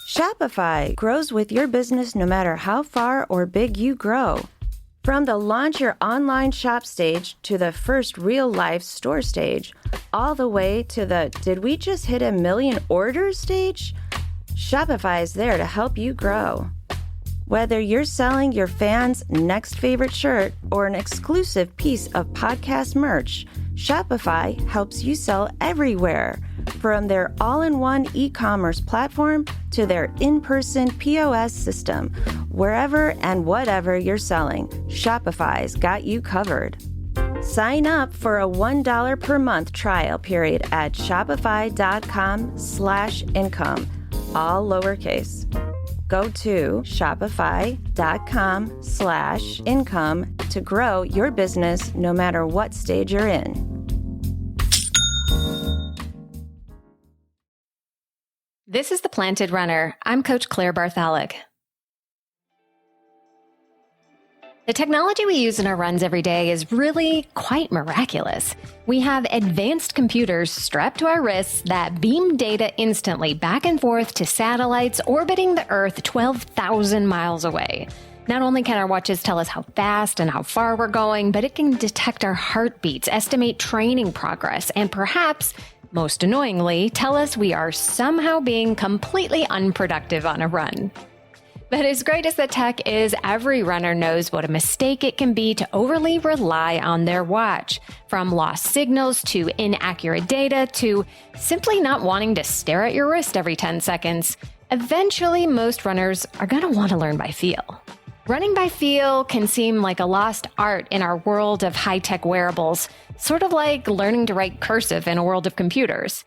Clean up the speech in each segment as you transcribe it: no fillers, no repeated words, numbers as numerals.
Shopify grows with your business no matter how far or big you grow. From the launch your online shop stage to the first real life store stage, all the way to the did we just hit 1 million orders stage? Shopify is there to help you grow. Whether you're selling your fans' next favorite shirt or an exclusive piece of podcast merch, Shopify helps you sell everywhere. From their all-in-one e-commerce platform to their in-person POS system, wherever and whatever you're selling, Shopify's got you covered. Sign up for a $1 per month trial period at shopify.com/income, all lowercase. Go to shopify.com/income to grow your business no matter what stage you're in. This is The Planted Runner. I'm Coach Claire Bartholic. The technology we use in our runs every day is really quite miraculous. We have advanced computers strapped to our wrists that beam data instantly back and forth to satellites orbiting the Earth 12,000 miles away. Not only can our watches tell us how fast and how far we're going, but it can detect our heartbeats, estimate training progress, and perhaps, most annoyingly, tell us we are somehow being completely unproductive on a run. But as great as the tech is, every runner knows what a mistake it can be to overly rely on their watch. From lost signals to inaccurate data to simply not wanting to stare at your wrist every 10 seconds. Eventually, most runners are going to want to learn by feel. Running by feel can seem like a lost art in our world of high-tech wearables, sort of like learning to write cursive in a world of computers.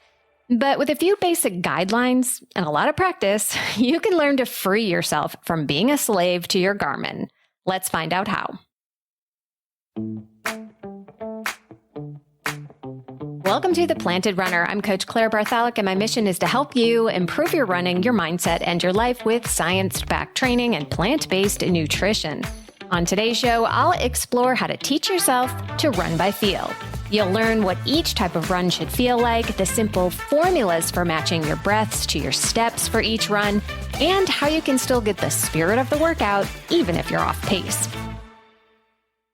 But with a few basic guidelines and a lot of practice, you can learn to free yourself from being a slave to your Garmin. Let's find out how. Welcome to The Planted Runner. I'm Coach Claire Bartholic, and my mission is to help you improve your running, your mindset, and your life with science-backed training and plant-based nutrition. On today's show, I'll explore how to teach yourself to run by feel. You'll learn what each type of run should feel like, the simple formulas for matching your breaths to your steps for each run, and how you can still get the spirit of the workout even if you're off pace.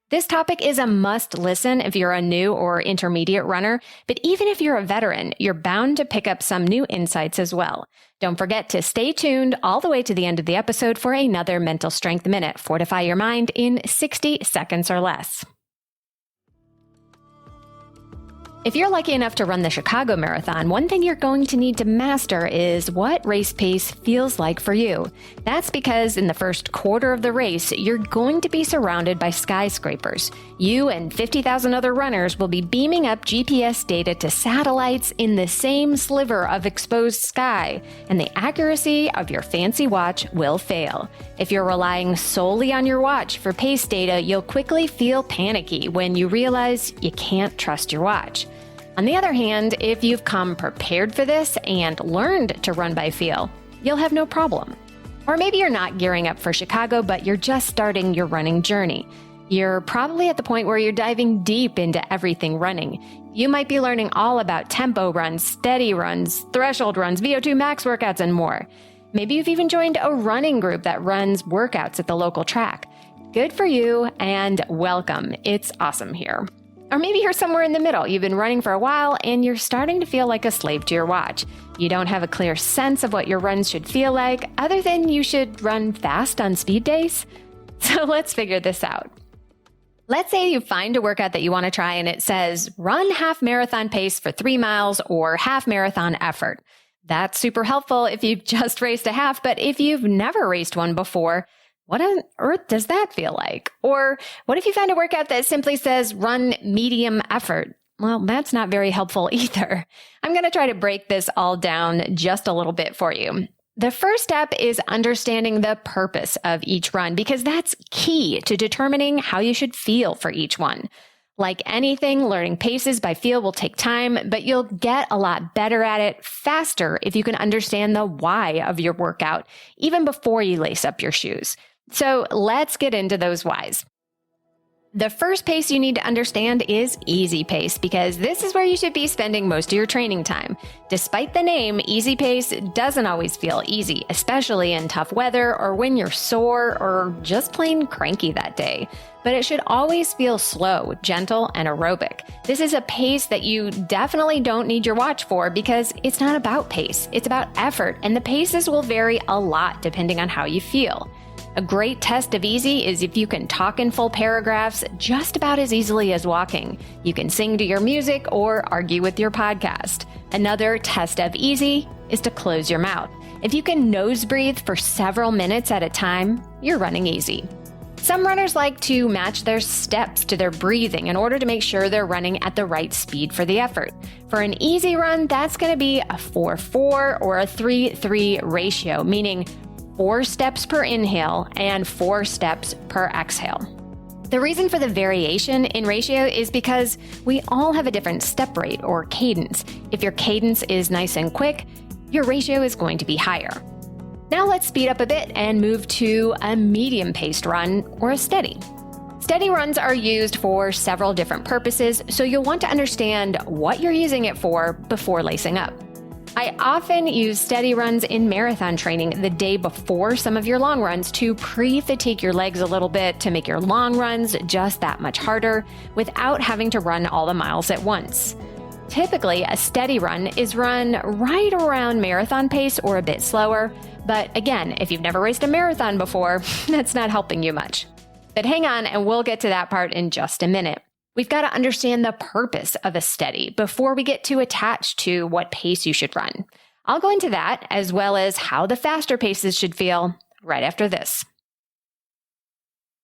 This topic is a must listen if you're a new or intermediate runner, but even if you're a veteran, you're bound to pick up some new insights as well. Don't forget to stay tuned all the way to the end of the episode for another Mental Strength Minute. Fortify your mind in 60 seconds or less. If you're lucky enough to run the Chicago Marathon, one thing you're going to need to master is what race pace feels like for you. That's because in the first quarter of the race, you're going to be surrounded by skyscrapers. You and 50,000 other runners will be beaming up GPS data to satellites in the same sliver of exposed sky, and the accuracy of your fancy watch will fail. If you're relying solely on your watch for pace data, you'll quickly feel panicky when you realize you can't trust your watch. On the other hand, if you've come prepared for this and learned to run by feel, you'll have no problem. Or maybe you're not gearing up for Chicago, but you're just starting your running journey. You're probably at the point where you're diving deep into everything running. You might be learning all about tempo runs, steady runs, threshold runs, VO2 max workouts, and more. Maybe you've even joined a running group that runs workouts at the local track. Good for you and welcome. It's awesome here. Or maybe you're somewhere in the middle. You've been running for a while and you're starting to feel like a slave to your watch. You don't have a clear sense of what your runs should feel like, other than you should run fast on speed days. So let's figure this out. Let's say you find a workout that you want to try and it says run half marathon pace for 3 miles or half marathon effort. That's super helpful if you've just raced a half, but if you've never raced one before, what on earth does that feel like? Or what if you find a workout that simply says run medium effort? Well, that's not very helpful either. I'm going to try to break this all down just a little bit for you. The first step is understanding the purpose of each run, because that's key to determining how you should feel for each one. Like anything, learning paces by feel will take time, but you'll get a lot better at it faster if you can understand the why of your workout, even before you lace up your shoes. So let's get into those whys. The first pace you need to understand is easy pace, because this is where you should be spending most of your training time. Despite the name, easy pace doesn't always feel easy, especially in tough weather or when you're sore or just plain cranky that day. But it should always feel slow, gentle, and aerobic. This is a pace that you definitely don't need your watch for, because it's not about pace, it's about effort, and the paces will vary a lot depending on how you feel. A great test of easy is if you can talk in full paragraphs just about as easily as walking. You can sing to your music or argue with your podcast. Another test of easy is to close your mouth. If you can nose breathe for several minutes at a time, you're running easy. Some runners like to match their steps to their breathing in order to make sure they're running at the right speed for the effort. For an easy run, that's going to be a 4-4 or a 3-3 ratio, meaning 4 steps per inhale and 4 steps per exhale. The reason for the variation in ratio is because we all have a different step rate or cadence. If your cadence is nice and quick, your ratio is going to be higher. Now let's speed up a bit and move to a medium-paced run or a steady. Steady runs are used for several different purposes, so you'll want to understand what you're using it for before lacing up. I often use steady runs in marathon training the day before some of your long runs to pre-fatigue your legs a little bit to make your long runs just that much harder without having to run all the miles at once. Typically, a steady run is run right around marathon pace or a bit slower, but again, if you've never raced a marathon before, that's not helping you much. But hang on, and we'll get to that part in just a minute. We've got to understand the purpose of a steady before we get too attached to what pace you should run. I'll go into that, as well as how the faster paces should feel, right after this.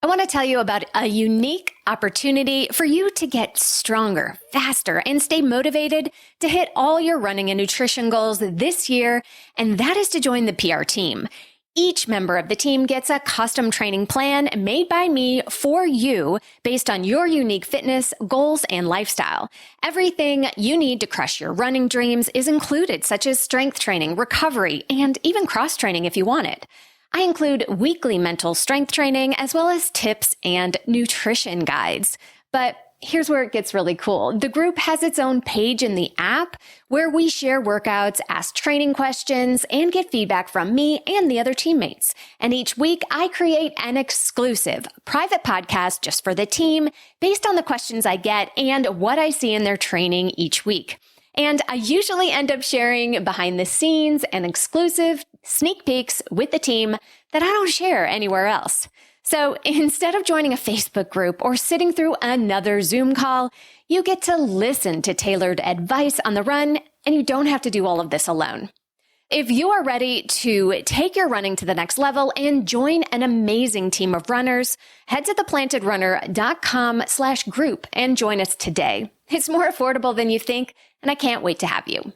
I want to tell you about a unique opportunity for you to get stronger, faster, and stay motivated to hit all your running and nutrition goals this year, and that is to join the PR team. Each member of the team gets a custom training plan made by me for you based on your unique fitness, goals, and lifestyle. Everything you need to crush your running dreams is included, such as strength training, recovery, and even cross-training if you want it. I include weekly mental strength training as well as tips and nutrition guides. But here's where it gets really cool. The group has its own page in the app where we share workouts, ask training questions, and get feedback from me and the other teammates. And each week I create an exclusive private podcast just for the team based on the questions I get and what I see in their training each week. And I usually end up sharing behind the scenes and exclusive sneak peeks with the team that I don't share anywhere else. So instead of joining a Facebook group or sitting through another Zoom call, you get to listen to tailored advice on the run, and you don't have to do all of this alone. If you are ready to take your running to the next level and join an amazing team of runners, head to theplantedrunner.com/group and join us today. It's more affordable than you think, and I can't wait to have you.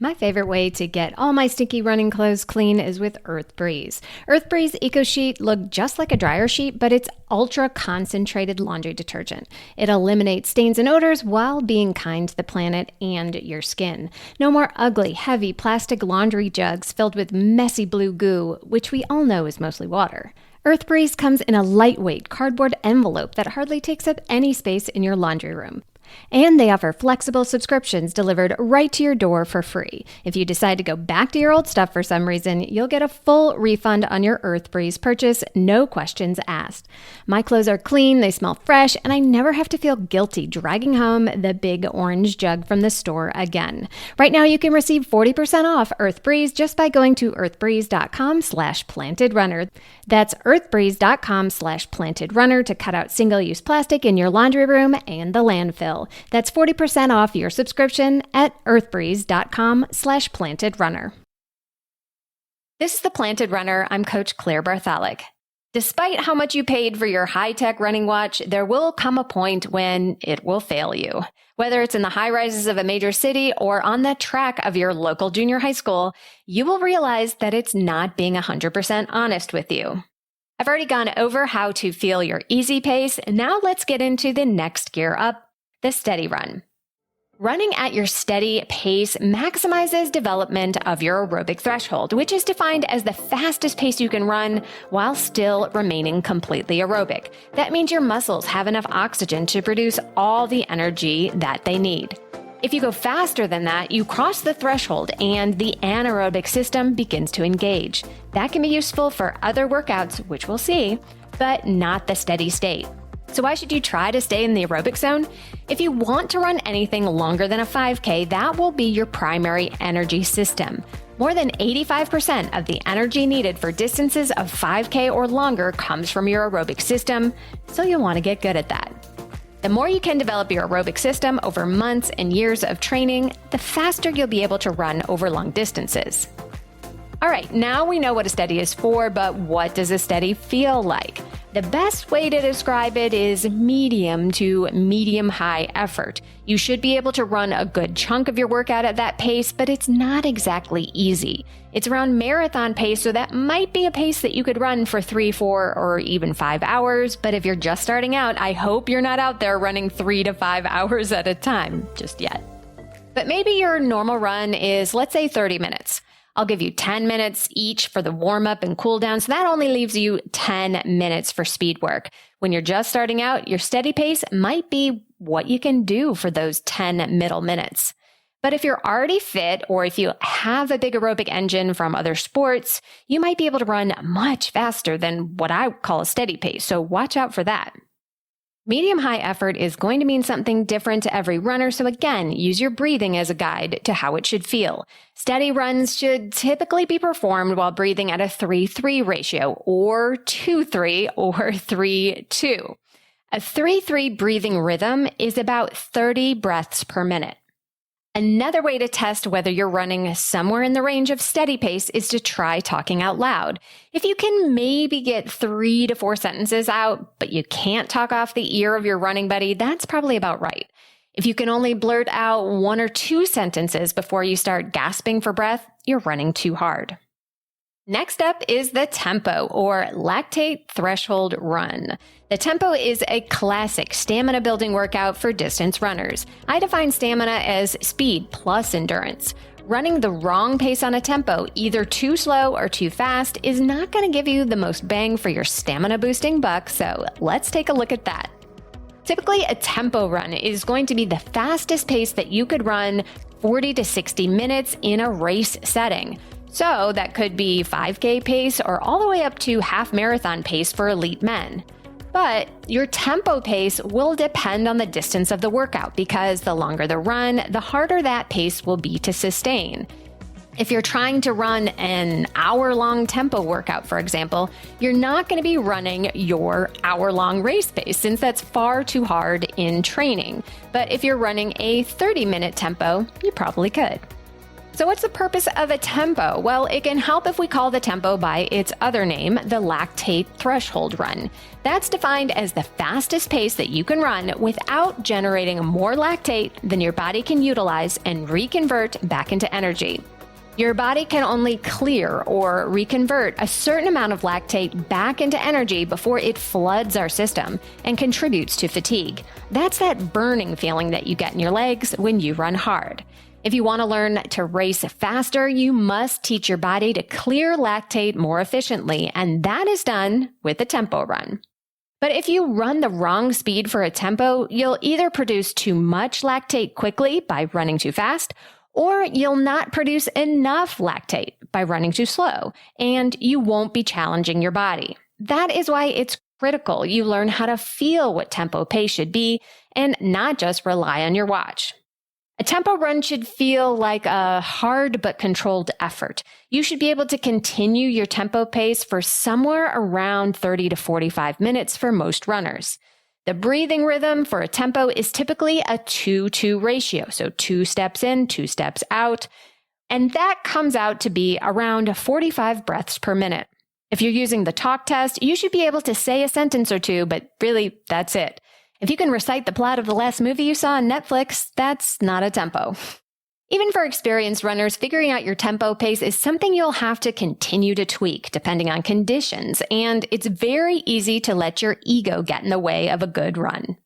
My favorite way to get all my stinky running clothes clean is with Earth Breeze. Earth Breeze Eco Sheet look just like a dryer sheet, but it's ultra concentrated laundry detergent. It eliminates stains and odors while being kind to the planet and your skin. No more ugly, heavy plastic laundry jugs filled with messy blue goo, which we all know is mostly water. Earth Breeze comes in a lightweight cardboard envelope that hardly takes up any space in your laundry room. And they offer flexible subscriptions delivered right to your door for free. If you decide to go back to your old stuff for some reason, you'll get a full refund on your Earth Breeze purchase, no questions asked. My clothes are clean, they smell fresh, and I never have to feel guilty dragging home the big orange jug from the store again. Right now, you can receive 40% off Earth Breeze just by going to earthbreeze.com/plantedrunner. That's earthbreeze.com/plantedrunner to cut out single-use plastic in your laundry room and the landfill. That's 40% off your subscription at earthbreeze.com/plantedrunner. This is The Planted Runner. I'm Coach Claire Bartholic. Despite how much you paid for your high-tech running watch, there will come a point when it will fail you. Whether it's in the high rises of a major city or on the track of your local junior high school, you will realize that it's not being 100% honest with you. I've already gone over how to feel your easy pace. Now let's get into the next gear up, the steady run. Running at your steady pace maximizes development of your aerobic threshold, which is defined as the fastest pace you can run while still remaining completely aerobic. That means your muscles have enough oxygen to produce all the energy that they need. If you go faster than that, you cross the threshold and the anaerobic system begins to engage. That can be useful for other workouts, which we'll see, but not the steady state. So why should you try to stay in the aerobic zone? If you want to run anything longer than a 5K, that will be your primary energy system. More than 85% of the energy needed for distances of 5K or longer comes from your aerobic system, so you'll want to get good at that. The more you can develop your aerobic system over months and years of training, the faster you'll be able to run over long distances. All right, now we know what a steady is for, but what does a steady feel like? The best way to describe it is medium to medium-high effort. You should be able to run a good chunk of your workout at that pace, but it's not exactly easy. It's around marathon pace, so that might be a pace that you could run for 3, 4, or even 5 hours. But if you're just starting out, I hope you're not out there running 3 to 5 hours at a time just yet. But maybe your normal run is, let's say, 30 minutes. I'll give you 10 minutes each for the warm-up and cool-down, so that only leaves you 10 minutes for speed work. When you're just starting out, your steady pace might be what you can do for those 10 middle minutes. But if you're already fit, or if you have a big aerobic engine from other sports, you might be able to run much faster than what I call a steady pace, so watch out for that. Medium-high effort is going to mean something different to every runner, so again, use your breathing as a guide to how it should feel. Steady runs should typically be performed while breathing at a 3-3 ratio, or 2-3, or 3-2. A 3-3 breathing rhythm is about 30 breaths per minute. Another way to test whether you're running somewhere in the range of steady pace is to try talking out loud. If you can maybe get 3 to 4 sentences out, but you can't talk off the ear of your running buddy, that's probably about right. If you can only blurt out 1 or 2 sentences before you start gasping for breath, you're running too hard. Next up is the tempo, or lactate threshold run. The tempo is a classic stamina building workout for distance runners. I define stamina as speed plus endurance. Running the wrong pace on a tempo, either too slow or too fast, is not going to give you the most bang for your stamina boosting buck, so let's take a look at that. Typically, a tempo run is going to be the fastest pace that you could run 40 to 60 minutes in a race setting. So that could be 5K pace or all the way up to half marathon pace for elite men. But your tempo pace will depend on the distance of the workout, because the longer the run, the harder that pace will be to sustain. If you're trying to run an hour-long tempo workout, for example, you're not going to be running your hour-long race pace, since that's far too hard in training. But if you're running a 30-minute tempo, you probably could. So what's the purpose of a tempo? Well, it can help if we call the tempo by its other name, the lactate threshold run. That's defined as the fastest pace that you can run without generating more lactate than your body can utilize and reconvert back into energy. Your body can only clear or reconvert a certain amount of lactate back into energy before it floods our system and contributes to fatigue. That's that burning feeling that you get in your legs when you run hard. If you want to learn to race faster, you must teach your body to clear lactate more efficiently, and that is done with a tempo run. But if you run the wrong speed for a tempo, you'll either produce too much lactate quickly by running too fast, or you'll not produce enough lactate by running too slow, and you won't be challenging your body. That is why it's critical you learn how to feel what tempo pace should be and not just rely on your watch. A tempo run should feel like a hard but controlled effort. You should be able to continue your tempo pace for somewhere around 30 to 45 minutes for most runners. The breathing rhythm for a tempo is typically a 2-2 ratio, so 2 steps in, 2 steps out, and that comes out to be around 45 breaths per minute. If you're using the talk test, you should be able to say a sentence or two, but really, that's it. If you can recite the plot of the last movie you saw on Netflix, that's not a tempo. Even for experienced runners, figuring out your tempo pace is something you'll have to continue to tweak depending on conditions, and it's very easy to let your ego get in the way of a good run.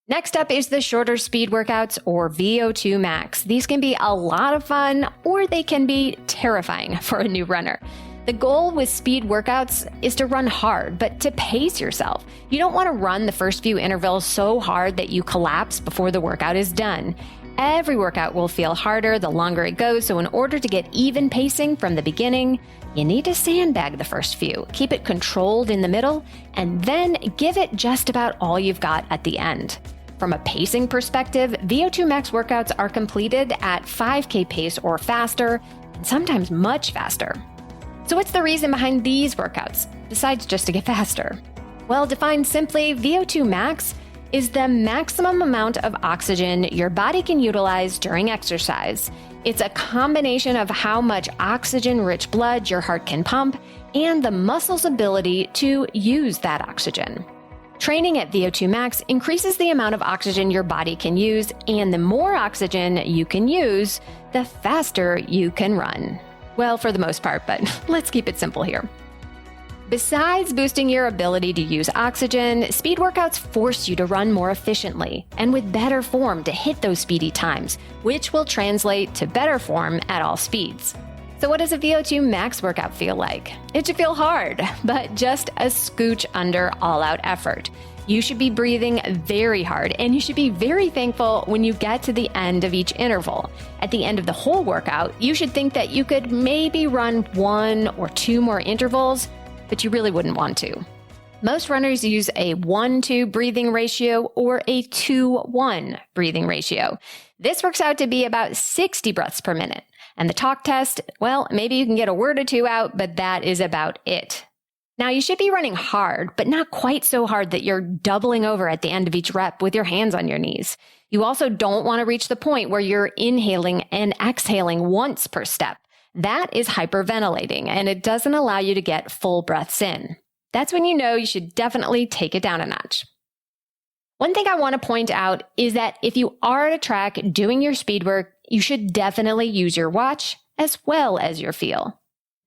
Next up is the shorter speed workouts, or VO2 max. These can be a lot of fun, or they can be terrifying for a new runner. The goal with speed workouts is to run hard, but to pace yourself. You don't want to run the first few intervals so hard that you collapse before the workout is done. Every workout will feel harder the longer it goes, so in order to get even pacing from the beginning, you need to sandbag the first few, keep it controlled in the middle, and then give it just about all you've got at the end. From a pacing perspective, VO2 max workouts are completed at 5K pace or faster, and sometimes much faster. So what's the reason behind these workouts, besides just to get faster? Well, defined simply, VO2 max is the maximum amount of oxygen your body can utilize during exercise. It's a combination of how much oxygen-rich blood your heart can pump and the muscle's ability to use that oxygen. Training at VO2 max increases the amount of oxygen your body can use, and the more oxygen you can use, the faster you can run. Well, for the most part, but let's keep it simple here. Besides boosting your ability to use oxygen, speed workouts force you to run more efficiently and with better form to hit those speedy times, which will translate to better form at all speeds. So what does a VO2 max workout feel like? It should feel hard, but just a scooch under all-out effort. You should be breathing very hard, and you should be very thankful when you get to the end of each interval. At the end of the whole workout, you should think that you could maybe run 1 or 2 more intervals, but you really wouldn't want to. Most runners use a 1-2 breathing ratio or a 2-1 breathing ratio. This works out to be about 60 breaths per minute. And the talk test, well, maybe you can get a word or two out, but that is about it. Now, you should be running hard, but not quite so hard that you're doubling over at the end of each rep with your hands on your knees. You also don't want to reach the point where you're inhaling and exhaling once per step. That is hyperventilating, and it doesn't allow you to get full breaths in. That's when you know you should definitely take it down a notch. One thing I want to point out is that if you are at a track doing your speed work, you should definitely use your watch as well as your feel.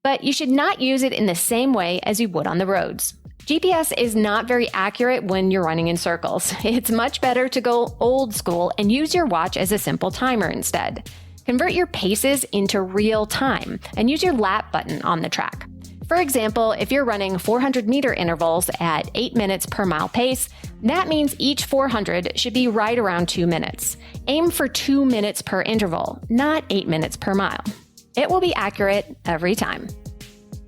But you should not use it in the same way as you would on the roads. GPS is not very accurate when you're running in circles. It's much better to go old school and use your watch as a simple timer instead. Convert your paces into real time and use your lap button on the track. For example, if you're running 400-meter intervals at 8 minutes per mile pace, that means each 400 should be right around 2 minutes. Aim for 2 minutes per interval, not 8 minutes per mile. It will be accurate every time.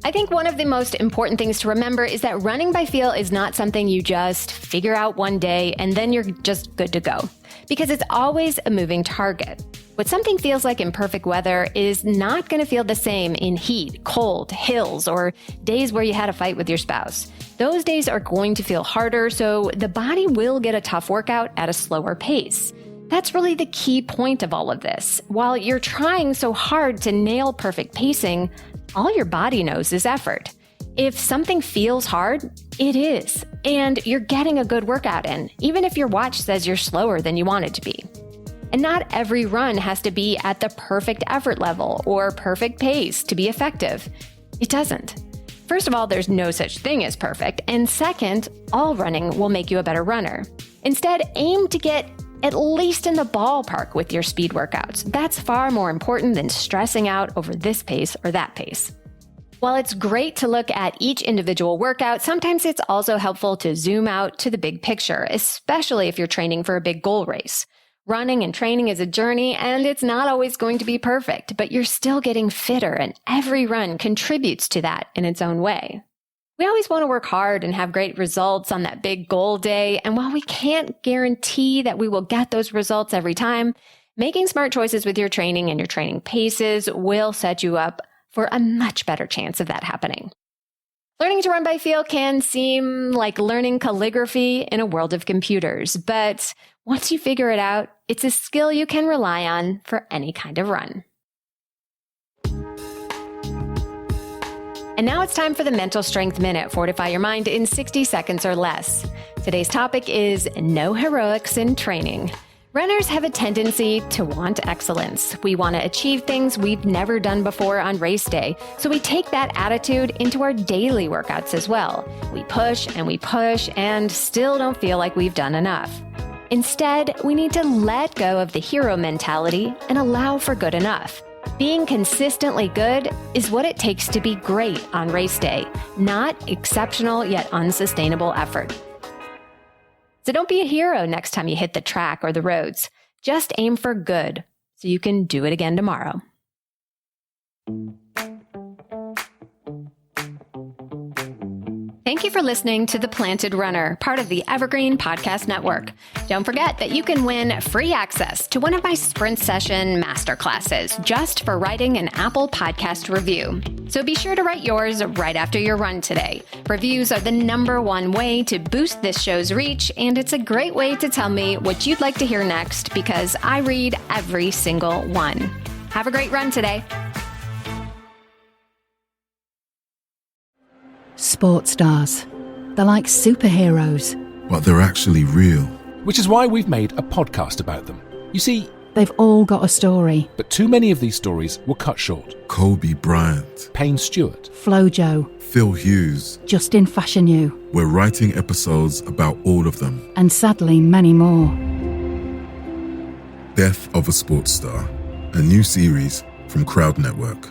I think one of the most important things to remember is that running by feel is not something you just figure out one day and then you're just good to go, because it's always a moving target. What something feels like in perfect weather is not going to feel the same in heat, cold, hills, or days where you had a fight with your spouse. Those days are going to feel harder, so the body will get a tough workout at a slower pace. That's really the key point of all of this. While you're trying so hard to nail perfect pacing, all your body knows is effort. If something feels hard, it is, and you're getting a good workout in, even if your watch says you're slower than you want it to be. And not every run has to be at the perfect effort level or perfect pace to be effective. It doesn't. First of all, there's no such thing as perfect. And second, all running will make you a better runner. Instead, aim to get at least in the ballpark with your speed workouts. That's far more important than stressing out over this pace or that pace. While it's great to look at each individual workout, sometimes it's also helpful to zoom out to the big picture, especially if you're training for a big goal race. Running and training is a journey, and it's not always going to be perfect, but you're still getting fitter, and every run contributes to that in its own way. We always want to work hard and have great results on that big goal day, and while we can't guarantee that we will get those results every time, making smart choices with your training and your training paces will set you up for a much better chance of that happening. Learning to run by feel can seem like learning calligraphy in a world of computers, but once you figure it out, it's a skill you can rely on for any kind of run. And now it's time for the Mental Strength Minute. Fortify your mind in 60 seconds or less. Today's topic is no heroics in training. Runners have a tendency to want excellence. We want to achieve things we've never done before on race day, so we take that attitude into our daily workouts as well. We push and still don't feel like we've done enough. Instead, we need to let go of the hero mentality and allow for good enough. Being consistently good is what it takes to be great on race day, not exceptional yet unsustainable effort. So don't be a hero next time you hit the track or the roads. Just aim for good so you can do it again tomorrow. Thank you for listening to The Planted Runner, part of the Evergreen Podcast Network. Don't forget that you can win free access to one of my Sprint Session masterclasses just for writing an Apple Podcast review. So be sure to write yours right after your run today. Reviews are the #1 way to boost this show's reach, and it's a great way to tell me what you'd like to hear next because I read every single one. Have a great run today. Sports stars. They're like superheroes. But they're actually real. Which is why we've made a podcast about them. You see, They've all got a story. but too many of these stories were cut short. Kobe Bryant, Payne Stewart, Flojo, Phil Hughes. Justin Fashanu, We're writing episodes about all of them. and sadly many more. Death of a Sports Star, a new series from Crowd Network.